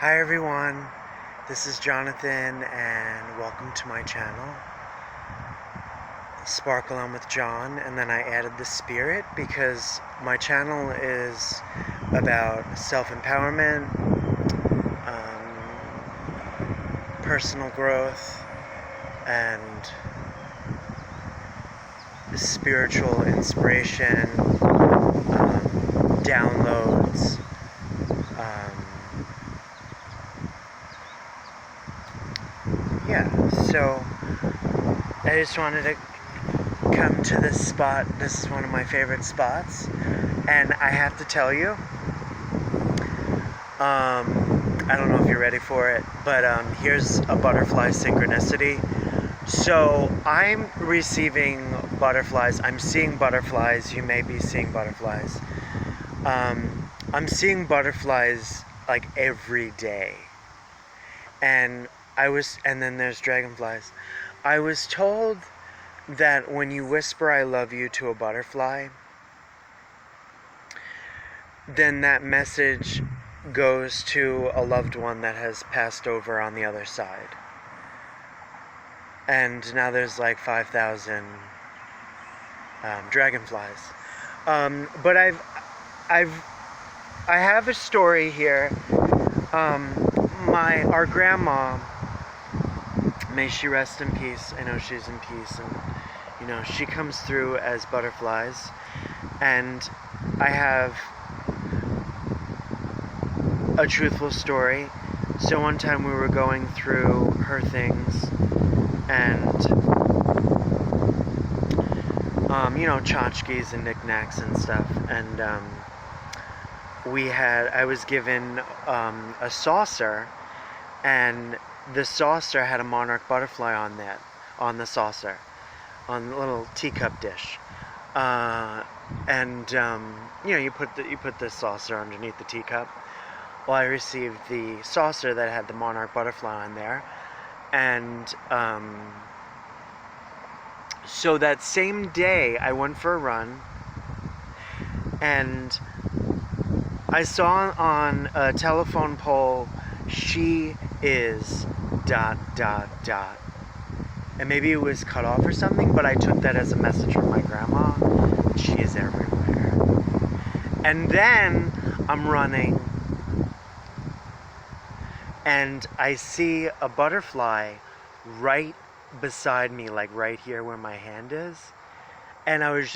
Hi everyone, this is Jonathan and welcome to my channel, Sparkle On with John, and then I added the spirit because my channel is about self-empowerment, personal growth, and spiritual inspiration, downloads, so I just wanted to come to this spot. This is one of my favorite spots, and I have to tell you, I don't know if you're ready for it, but here's a butterfly synchronicity. So I'm receiving butterflies. I'm seeing butterflies. You may be seeing butterflies. I'm seeing butterflies like every day. And then there's dragonflies. I was told that when you whisper I love you to a butterfly, then that message goes to a loved one that has passed over on the other side. And now there's like 5,000 dragonflies. But I have a story here. Our grandma, may she rest in peace. I know she's in peace, and she comes through as butterflies. And I have a truthful story. So one time we were going through her things, and tchotchkes and knickknacks and stuff, and I was given a saucer, and the saucer had a monarch butterfly on the saucer, on the little teacup dish, you put the saucer underneath the teacup. Well, I received the saucer that had the monarch butterfly on there, and so that same day I went for a run, and I saw on a telephone pole, she is ... And maybe it was cut off or something, but I took that as a message from my grandma. She is everywhere. And then I'm running, and I see a butterfly right beside me, like right here where my hand is. And it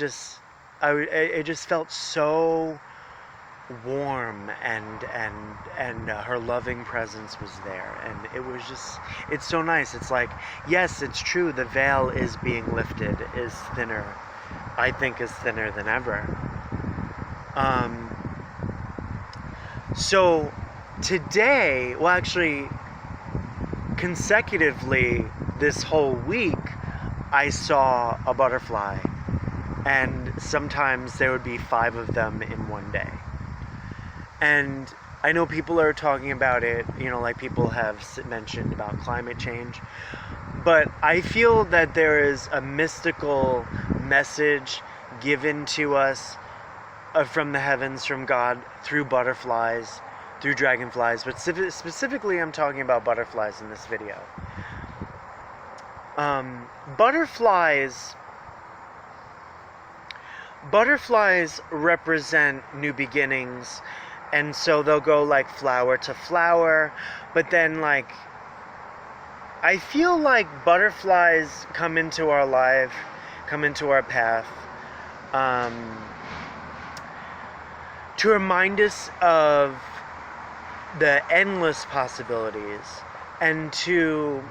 just felt so warm, and her loving presence was there, and it's so nice. It's like, yes, it's true, the veil is being lifted, is thinner, I think is thinner than ever. So today, well, actually consecutively this whole week, I saw a butterfly, and sometimes there would be 5 of them in one day. And I know people are talking about it, like people have mentioned about climate change, but I feel that there is a mystical message given to us from the heavens, from God, through butterflies, through dragonflies, but specifically I'm talking about butterflies in this video. Butterflies represent new beginnings. And so they'll go like flower to flower, but then like, I feel like butterflies come into our life, come into our path, to remind us of the endless possibilities, and to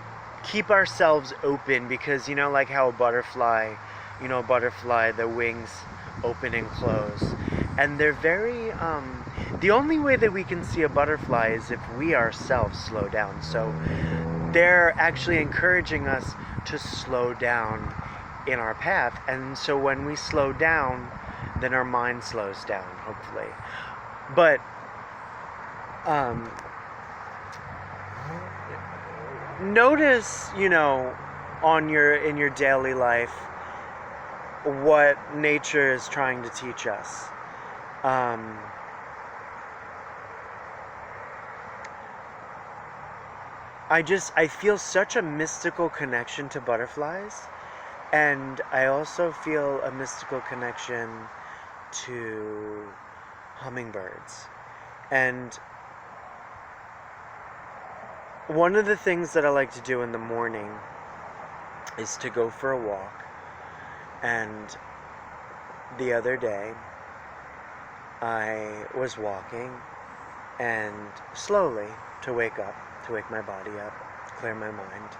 keep ourselves open, because like how a butterfly, the wings open and close, and they're very the only way that we can see a butterfly is if we ourselves slow down. So they're actually encouraging us to slow down in our path. And so when we slow down, then our mind slows down, hopefully. But notice, in your daily life, what nature is trying to teach us. I feel such a mystical connection to butterflies, and I also feel a mystical connection to hummingbirds. And one of the things that I like to do in the morning is to go for a walk. And the other day, I was walking, and slowly, to wake my body up, clear my mind,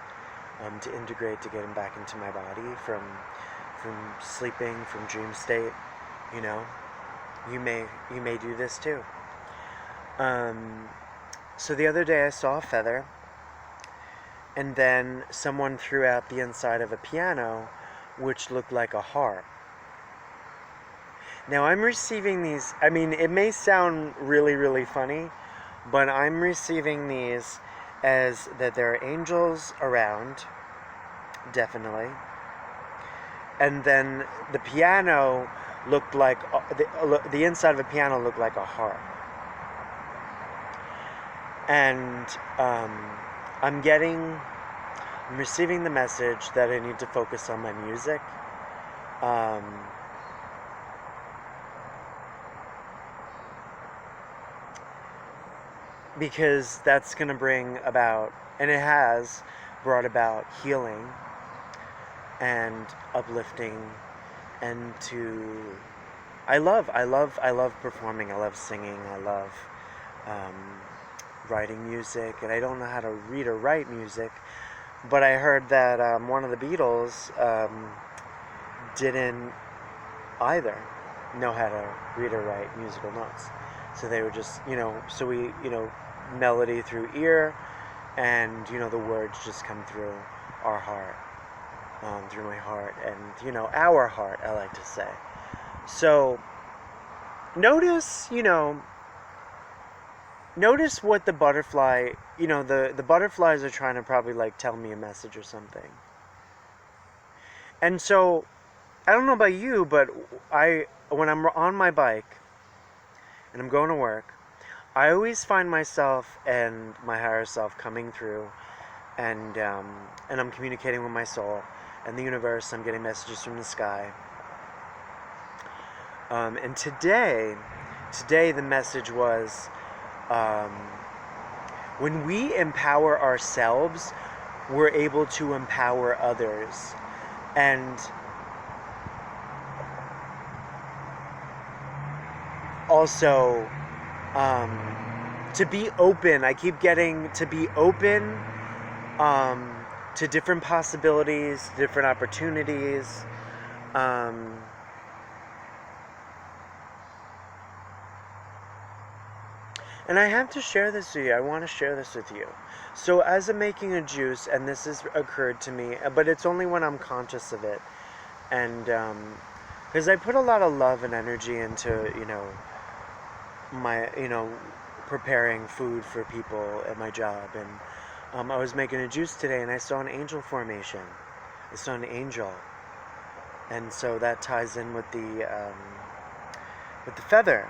to integrate, to getting back into my body from sleeping, from dream state. You know, you may do this too. So the other day I saw a feather, and then someone threw out the inside of a piano, which looked like a harp. Now I'm receiving these, I mean, it may sound really, really funny, but I'm receiving these as that there are angels around, definitely. And then the piano looked like, the inside of a piano looked like a harp. And I'm receiving the message that I need to focus on my music. Because that's going to bring about, and it has brought about, healing and uplifting. And I love performing, I love singing, I love writing music, and I don't know how to read or write music, but I heard that one of the Beatles didn't either know how to read or write musical notes. So they were just, so we, melody through ear, and, the words just come through our heart, through my heart, and, our heart, I like to say. So notice what the butterfly, the butterflies are trying to probably like tell me a message or something. And so, I don't know about you, but when I'm on my bike and I'm going to work, I always find myself and my higher self coming through, and I'm communicating with my soul and the universe. I'm getting messages from the sky. And today the message was, when we empower ourselves, we're able to empower others. And also, to be open. I keep getting to be open to different possibilities, different opportunities. And I have to share this with you. I want to share this with you. So as I'm making a juice, and this has occurred to me, but it's only when I'm conscious of it. And because I put a lot of love and energy into, my, preparing food for people at my job. And I was making a juice today, and I saw an angel formation. I saw an angel. And so that ties in with the feather.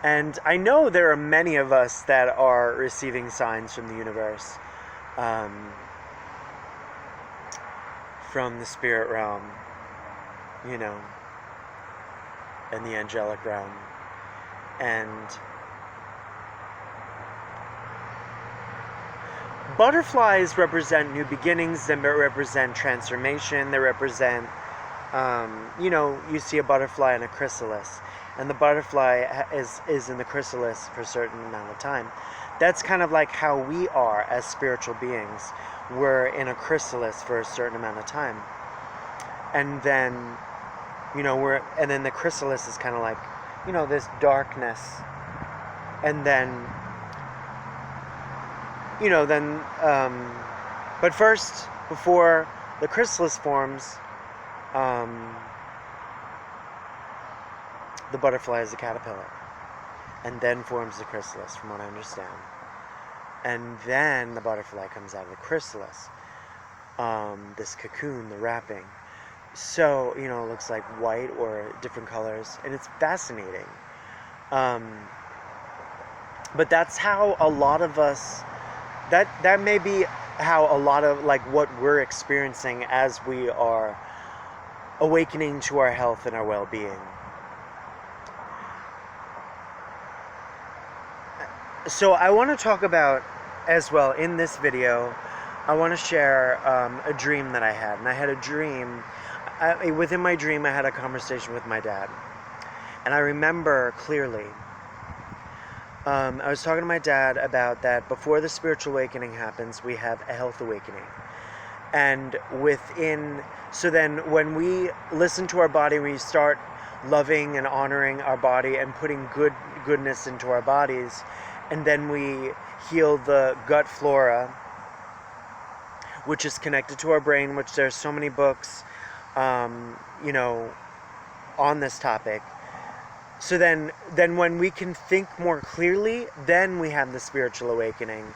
And I know there are many of us that are receiving signs from the universe, from the spirit realm, and the angelic realm. And butterflies represent new beginnings, they represent transformation, they represent, you see a butterfly in a chrysalis, and the butterfly is in the chrysalis for a certain amount of time. That's kind of like how we are as spiritual beings. We're in a chrysalis for a certain amount of time. And then, and then the chrysalis is kind of like, this darkness. And then, but first, before the chrysalis forms, the butterfly is a caterpillar, and then forms the chrysalis, from what I understand. And then the butterfly comes out of the chrysalis, this cocoon, the wrapping. So, it looks like white or different colors, and it's fascinating. But that's how a lot of us that may be how a lot of like what we're experiencing as we are awakening to our health and our well-being. So I want to talk about as well in this video. I want to share a dream that I had, and I had a dream. Within my dream, I had a conversation with my dad, and I remember clearly. I was talking to my dad about that before the spiritual awakening happens, we have a health awakening. And so then when we listen to our body, we start loving and honoring our body and putting goodness into our bodies, and then we heal the gut flora, which is connected to our brain, which there's so many books, on this topic. So then when we can think more clearly, then we have the spiritual awakening,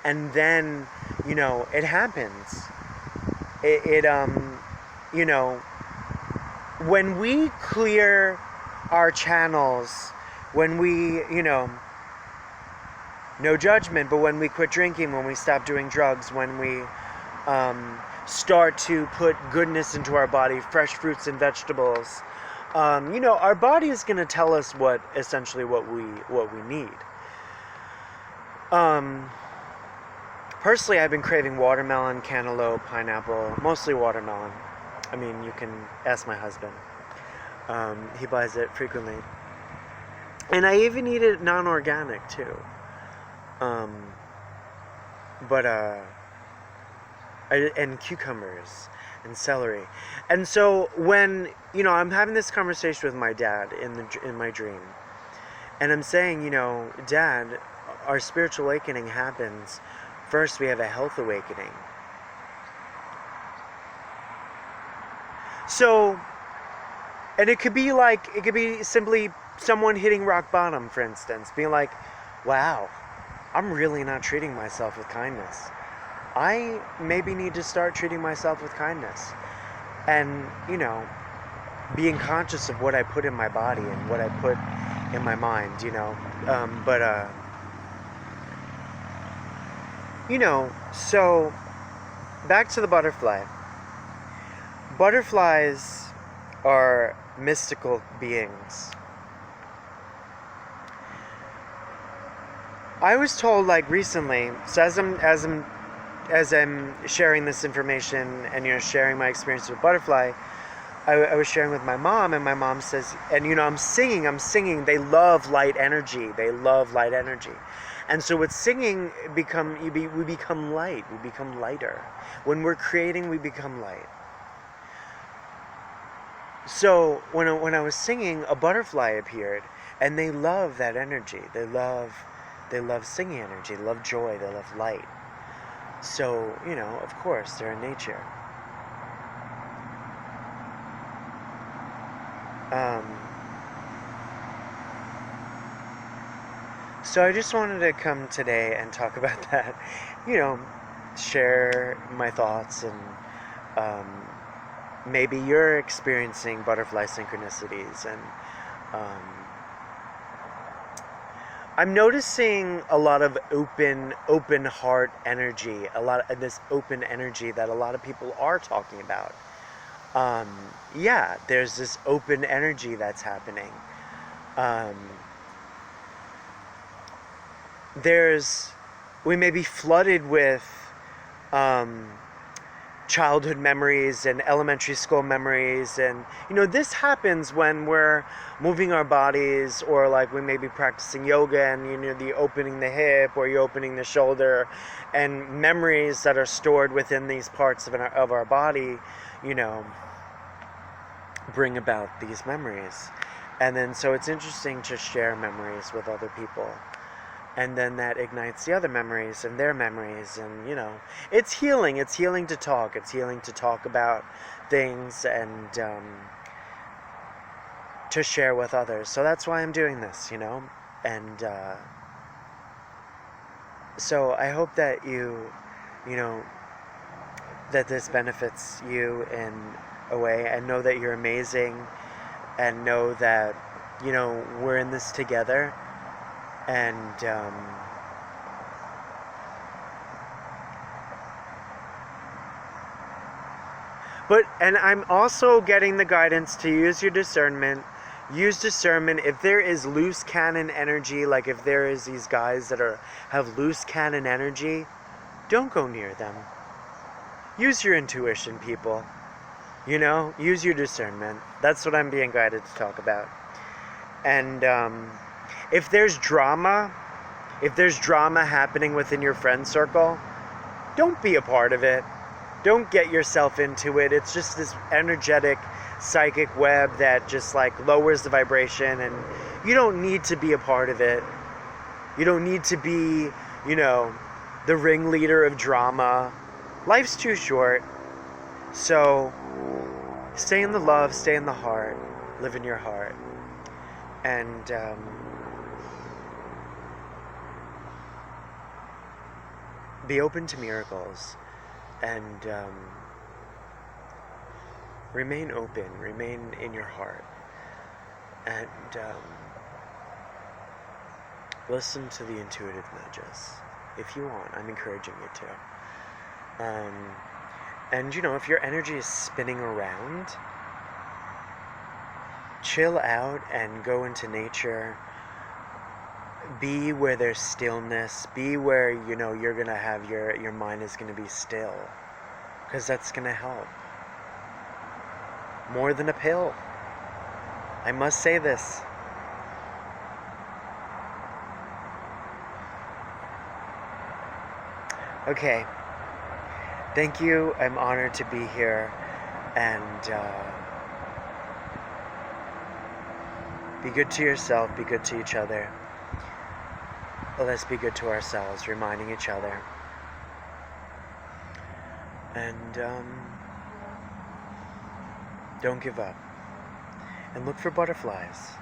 and then it happens. When we clear our channels, when we no judgment, but when we quit drinking, when we stop doing drugs, when we start to put goodness into our body, fresh fruits and vegetables, our body is going to tell us what we need. Personally, I've been craving watermelon, cantaloupe, pineapple, mostly watermelon. I mean, you can ask my husband. He buys it frequently. And I even eat it non-organic too. And cucumbers and celery. And so when, I'm having this conversation with my dad in my dream, and I'm saying, Dad, our spiritual awakening happens. First, we have a health awakening. So, and it could be simply someone hitting rock bottom, for instance, being like, wow, I'm really not treating myself with kindness. I maybe need to start treating myself with kindness. And, being conscious of what I put in my body and what I put in my mind, so back to the butterfly. Butterflies are mystical beings. I was told recently, so as I'm sharing this information and sharing my experience with butterfly, I was sharing with my mom, and my mom says, and I'm singing. They love light energy. And so with singing, we become light. We become lighter. When we're creating, we become light. So when I was singing, a butterfly appeared, and they love that energy. They love singing energy. They love joy. They love light. So of course, they're in nature. So I just wanted to come today and talk about that, share my thoughts, and maybe you're experiencing butterfly synchronicities, and I'm noticing a lot of open heart energy, a lot of this open energy that a lot of people are talking about. There's this open energy that's happening. We may be flooded with childhood memories and elementary school memories, and this happens when we're moving our bodies, or we may be practicing yoga, and the opening the hip, or you're opening the shoulder, and memories that are stored within these parts of our body bring about these memories. And then so it's interesting to share memories with other people, and then that ignites the other memories and their memories, and it's healing to talk about things, and to share with others. So that's why I'm doing this, and so I hope that that this benefits you in a way, and know that you're amazing, and know that we're in this together. And And I'm also getting the guidance to use your discernment. Use discernment. If there is loose cannon energy, like if there is these guys that have loose cannon energy, don't go near them. Use your intuition, people. Use your discernment. That's what I'm being guided to talk about. And if there's drama happening within your friend circle, don't be a part of it. Don't get yourself into it. It's just this energetic psychic web that just like lowers the vibration, and you don't need to be a part of it. You don't need to be, the ringleader of drama. Life's too short. So stay in the love, stay in the heart, live in your heart. And be open to miracles. And remain open, remain in your heart, and listen to the intuitive nudges if you want. I'm encouraging you to. And if your energy is spinning around, chill out and go into nature. Be where there's stillness. Be where you're gonna have your mind is gonna be still, because that's gonna help more than a pill. I must say this. Okay. Thank you. I'm honored to be here, and be good to yourself. Be good to each other. Let's be good to ourselves, reminding each other. And don't give up. And look for butterflies.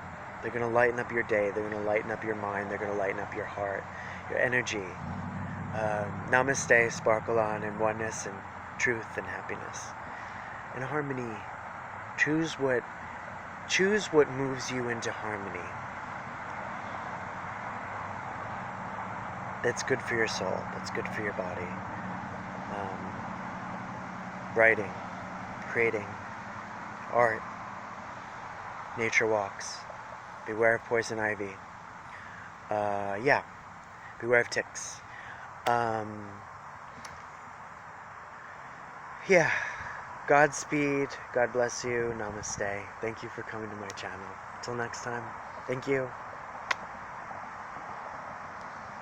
They're going to lighten up your day. They're going to lighten up your mind. They're going to lighten up your heart, your energy. Namaste, sparkle on in oneness and truth and happiness and harmony. Choose what moves you into harmony. That's good for your soul. That's good for your body. Writing, creating, art, nature walks. Beware of poison ivy. Beware of ticks. Godspeed. God bless you. Namaste. Thank you for coming to my channel. Till next time. Thank you.